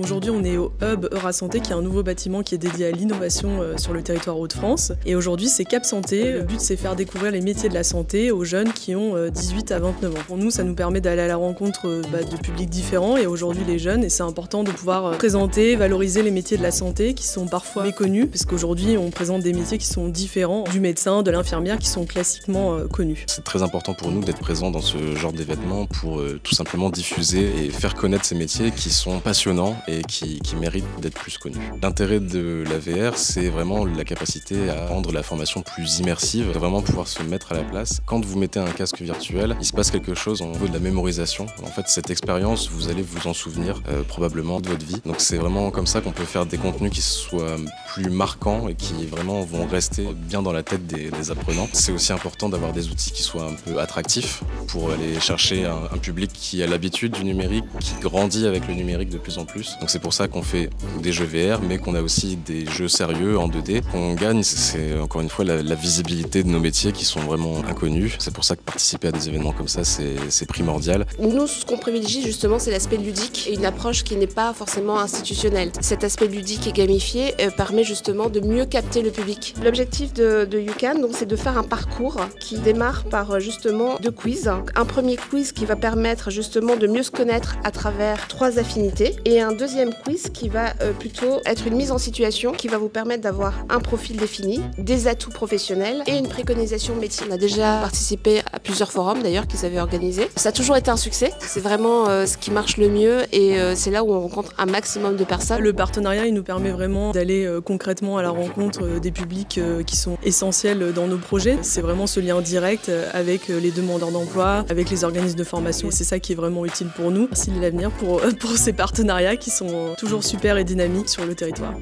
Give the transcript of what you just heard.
Aujourd'hui, on est au Hub Eurasanté, qui est un nouveau bâtiment qui est dédié à l'innovation sur le territoire Hauts-de-France. Et aujourd'hui, c'est Cap Santé. Le but, c'est faire découvrir les métiers de la santé aux jeunes qui ont 18 à 29 ans. Pour nous, ça nous permet d'aller à la rencontre de publics différents et aujourd'hui les jeunes. Et c'est important de pouvoir présenter, valoriser les métiers de la santé qui sont parfois méconnus, parce qu'aujourd'hui, on présente des métiers qui sont différents du médecin, de l'infirmière, qui sont classiquement connus. C'est très important pour nous d'être présents dans ce genre d'événement pour tout simplement diffuser et faire connaître ces métiers qui sont passionnants et qui méritent d'être plus connus. L'intérêt de la VR, c'est vraiment la capacité à rendre la formation plus immersive, de vraiment pouvoir se mettre à la place. Quand vous mettez un casque virtuel, il se passe quelque chose au niveau de la mémorisation. En fait, cette expérience, vous allez vous en souvenir probablement de votre vie. Donc c'est vraiment comme ça qu'on peut faire des contenus qui soient plus marquants et qui vraiment vont rester bien dans la tête des apprenants. C'est aussi important d'avoir des outils qui soient un peu attractifs pour aller chercher un public qui a l'habitude du numérique, qui grandit avec le numérique de plus en plus. Donc c'est pour ça qu'on fait des jeux VR, mais qu'on a aussi des jeux sérieux en 2D. Qu'on gagne, c'est encore une fois la visibilité de nos métiers qui sont vraiment inconnus. C'est pour ça que participer à des événements comme ça, c'est primordial. Nous, ce qu'on privilégie justement, c'est l'aspect ludique et une approche qui n'est pas forcément institutionnelle. Cet aspect ludique et gamifié permet justement de mieux capter le public. L'objectif de UCAN, donc, c'est de faire un parcours qui démarre par justement 2 quiz. Un premier quiz qui va permettre justement de mieux se connaître à travers 3 affinités et un deuxième quiz qui va plutôt être une mise en situation qui va vous permettre d'avoir un profil défini, des atouts professionnels et une préconisation métier. On a déjà participé à plusieurs forums d'ailleurs qu'ils avaient organisés. Ça a toujours été un succès, c'est vraiment ce qui marche le mieux et c'est là où on rencontre un maximum de personnes. Le partenariat, il nous permet vraiment d'aller concrètement à la rencontre des publics qui sont essentiels dans nos projets. C'est vraiment ce lien direct avec les demandeurs d'emploi, avec les organismes de formation. C'est ça qui est vraiment utile pour nous. Merci de l'avenir pour ces partenariats qui sont toujours super et dynamiques sur le territoire.